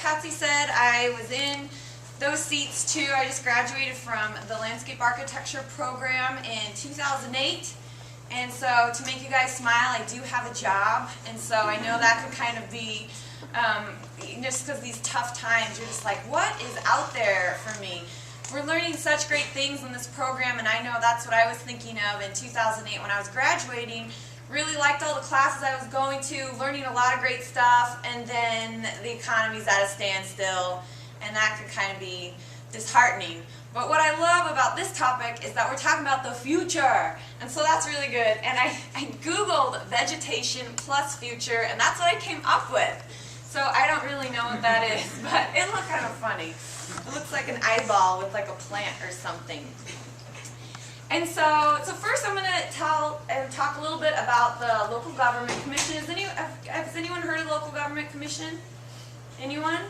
Patsy said, I was in those seats too. I just graduated from the landscape architecture program in 2008. And so to make you guys smile, I do have a job. And so I know that could kind of be, just because these tough times, you're just like, what is out there for me? We're learning such great things in this program, and I know that's what I was thinking of in 2008 when I was graduating. Really liked all the classes I was going to, learning a lot of great stuff, and then the economy's at a standstill, and that could kind of be disheartening. But what I love about this topic is that we're talking about the future, and so that's really good. And I Googled vegetation plus future, and that's what I came up with. So I don't really know what that is, but it looked kind of funny. It looks like an eyeball with like a plant or something. And so first I'm going to talk a little bit about the Local Government Commission. Has anyone heard of the Local Government Commission? Anyone?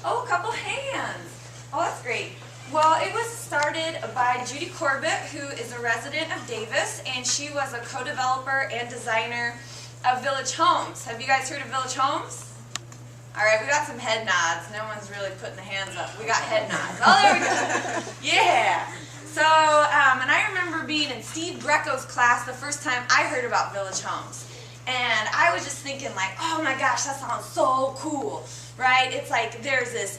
Oh, a couple hands. Oh, that's great. Well, it was started by Judy Corbett, who is a resident of Davis, and she was a co-developer and designer of Village Homes. Have you guys heard of Village Homes? All right, we got some head nods. No one's really putting the hands up. We got head nods. Oh, there we go. Yeah. So, and I remember being in Steve Greco's class the first time I heard about Village Homes. And I was just thinking like, oh my gosh, that sounds so cool, right? It's like there's this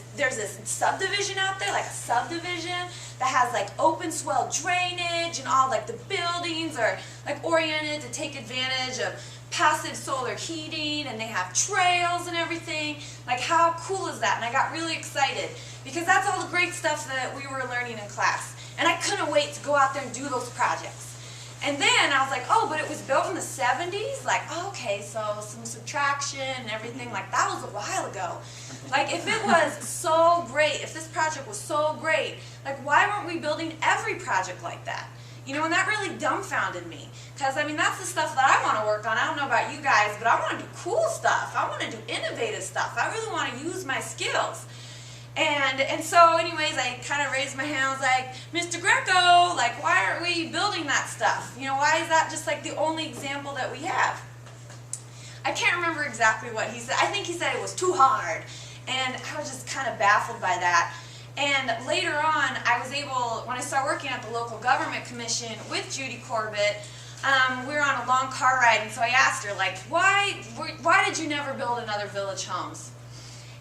subdivision out there, like a subdivision that has like open swell drainage, and all like the buildings are like oriented to take advantage of passive solar heating, and they have trails and everything. Like, how cool is that? And I got really excited because that's all the great stuff that we were learning in class. And I couldn't wait to go out there and do those projects. And then I was like, oh, but it was built in the 70s? Like, okay, so some subtraction and everything, like that was a while ago. Like, if it was so great, if this project was so great, like why weren't we building every project like that? You know, and that really dumbfounded me. Because, I mean, that's the stuff that I want to work on. I don't know about you guys, but I want to do cool stuff. I want to do innovative stuff. I really want to use my skills. And so, anyways, I kind of raised my hand. I was like, Mr. Greco, like, why aren't we building that stuff? You know, why is that just like the only example that we have? I can't remember exactly what he said. I think he said it was too hard. And I was just kind of baffled by that. And later on, I was able, when I started working at the Local Government Commission with Judy Corbett, we were on a long car ride, and so I asked her, like, why did you never build another Village Homes?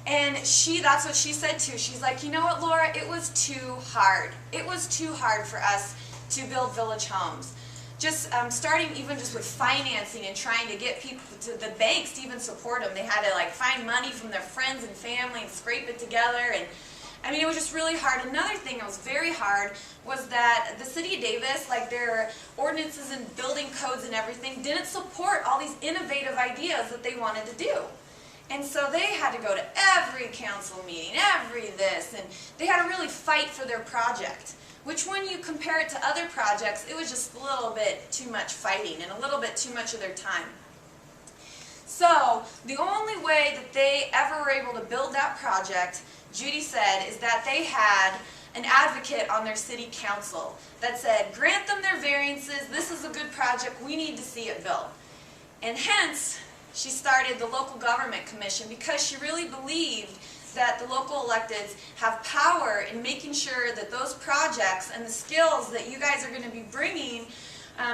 And that's what she said too. She's like, you know what, Laura, it was too hard. It was too hard for us to build Village Homes. Just starting even just with financing and trying to get people to the banks to even support them. They had to like find money from their friends and family and scrape it together. And I mean, it was just really hard. Another thing that was very hard was that the city of Davis, like their ordinances and building codes and everything, didn't support all these innovative ideas that they wanted to do. And so they had to go to every council meeting, every this, and they had to really fight for their project. Which when you compare it to other projects, it was just a little bit too much fighting and a little bit too much of their time. So the only way that they ever were able to build that project, Judy said, is that they had an advocate on their city council that said, grant them their variances, this is a good project, we need to see it built. And hence, she started the Local Government Commission because she really believed that the local electeds have power in making sure that those projects and the skills that you guys are going to be bringing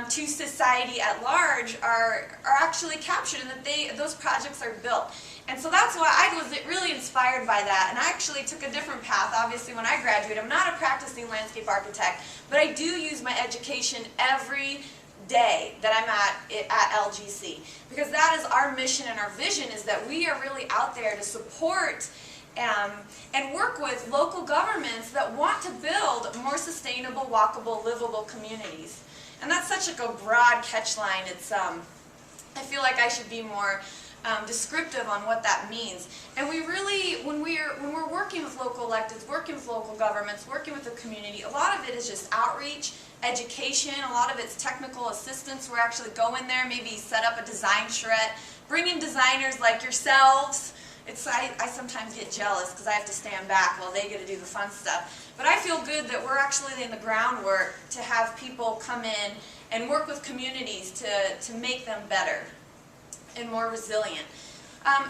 to society at large are actually captured, and that those projects are built. And so that's why I was really inspired by that, and I actually took a different path. Obviously, when I graduated, I'm not a practicing landscape architect, but I do use my education every day that I'm at LGC, because that is our mission and our vision, is that we are really out there to support and work with local governments that want to build more sustainable, walkable, livable communities. And that's such like a broad catchline. It's I feel like I should be more descriptive on what that means. And we really, when we're working with local electeds, working with local governments, working with the community, a lot of it is just outreach, education, a lot of it's technical assistance. We're actually go in there, maybe set up a design charrette, bring in designers like yourselves. I sometimes get jealous because I have to stand back while they get to do the fun stuff. But I feel good that we're actually in the groundwork to have people come in and work with communities to make them better and more resilient.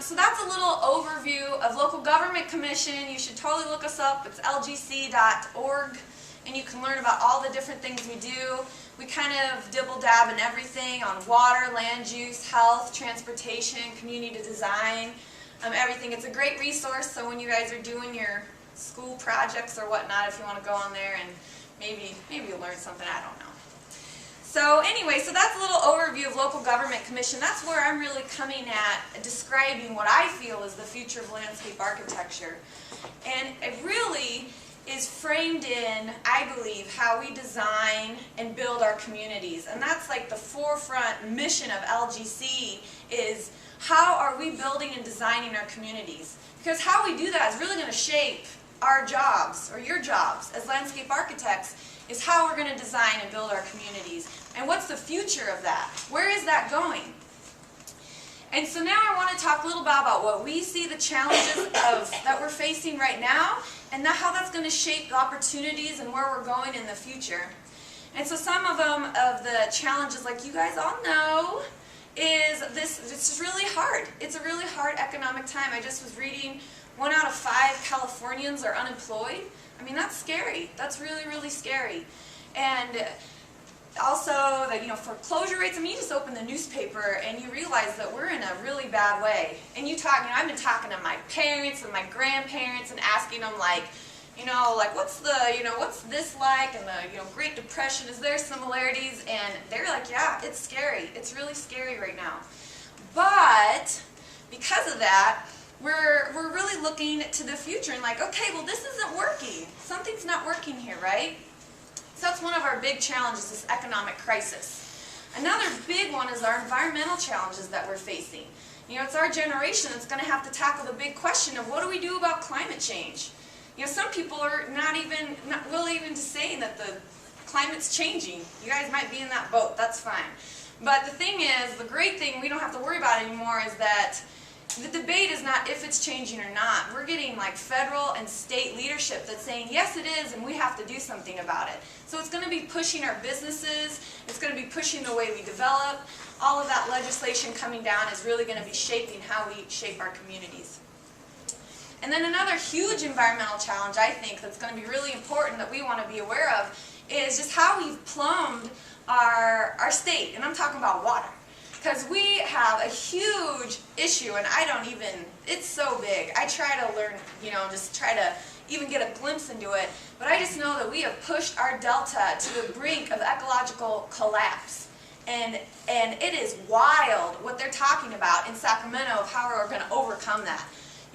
So that's a little overview of Local Government Commission. You should totally look us up. It's lgc.org, and you can learn about all the different things we do. We kind of dibble-dab in everything on water, land use, health, transportation, community design, everything. It's a great resource, so when you guys are doing your school projects or whatnot, if you want to go on there and maybe you'll learn something, I don't know. So anyway, so that's a little overview of Local Government Commission. That's where I'm really coming at describing what I feel is the future of landscape architecture. And it really is framed in, I believe, how we design and build our communities. And that's like the forefront mission of LGC is how are we building and designing our communities? Because how we do that is really going to shape our jobs, or your jobs as landscape architects, is how we're going to design and build our communities. And what's the future of that? Where is that going? And so now I want to talk a little bit about what we see the challenges that we're facing right now, and how that's going to shape the opportunities and where we're going in the future. And so some of them, of the challenges, like you guys all know, is it's really hard. It's a really hard economic time. I just was reading 1 out of 5 Californians are unemployed. I mean, that's scary. That's really, really scary. And also, that, foreclosure rates. I mean, you just open the newspaper and you realize that we're in a really bad way. And I've been talking to my parents and my grandparents and asking them, like, what's this like? And the, Great Depression, is there similarities? And they're like, yeah, it's scary. It's really scary right now. But because of that, we're really looking to the future and like, okay, well, this isn't working. Something's not working here, right? So that's one of our big challenges, this economic crisis. Another big one is our environmental challenges that we're facing. It's our generation that's going to have to tackle the big question of what do we do about climate change? Some people are not really even saying that the climate's changing. You guys might be in that boat, that's fine. But the thing is, the great thing we don't have to worry about anymore is that the debate is not if it's changing or not. We're getting like federal and state leadership that's saying, yes it is, and we have to do something about it. So it's going to be pushing our businesses, it's going to be pushing the way we develop. All of that legislation coming down is really going to be shaping how we shape our communities. And then another huge environmental challenge, I think, that's going to be really important that we want to be aware of is just how we've plumbed our state. And I'm talking about water. Because we have a huge issue, and it's so big. I try to learn, just try to even get a glimpse into it. But I just know that we have pushed our delta to the brink of ecological collapse. And it is wild what they're talking about in Sacramento of how we're going to overcome that.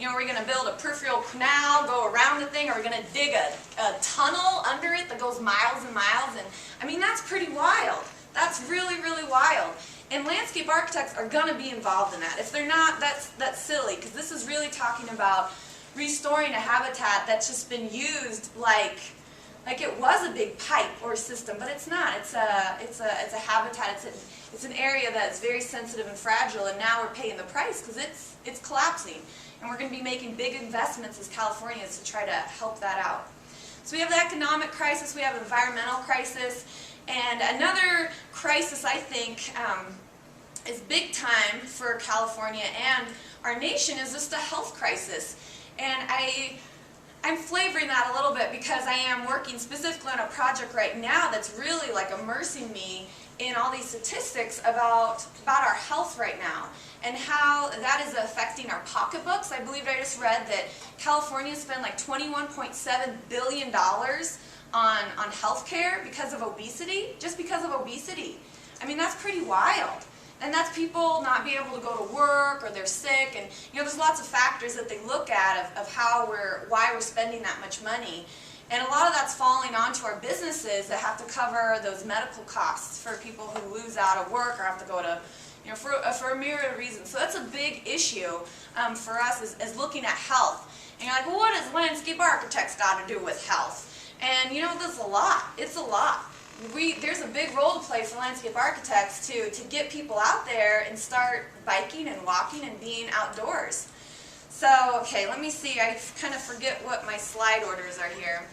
Are we going to build a peripheral canal, go around the thing? Are we going to dig a tunnel under it that goes miles and miles? And I mean, that's pretty wild. That's really, really wild. And landscape architects are going to be involved in that. If they're not, that's silly, because this is really talking about restoring a habitat that's just been used like it was a big pipe or system, but it's not. It's a habitat. It's an area that's very sensitive and fragile, and now we're paying the price because it's collapsing. And we're going to be making big investments as Californians to try to help that out. So we have the economic crisis, we have the environmental crisis, and another crisis, I think, is big time for California and our nation is just a health crisis. And I'm flavoring that a little bit because I am working specifically on a project right now that's really like immersing me in all these statistics about our health right now and how that is affecting our pocketbooks. I believe I just read that California spent like $21.7 billion on health care because of obesity, just because of obesity. I mean, that's pretty wild. And that's people not being able to go to work or they're sick, and there's lots of factors that they look at of why we're spending that much money. And a lot of that's falling onto our businesses that have to cover those medical costs for people who lose out of work or have to go to, for a myriad of reasons. So that's a big issue for us is looking at health. And you're like, well, what does landscape architects got to do with health? And there's a lot. It's a lot. There's a big role to play for landscape architects to get people out there and start biking and walking and being outdoors. So, okay, let me see. I kind of forget what my slide orders are here.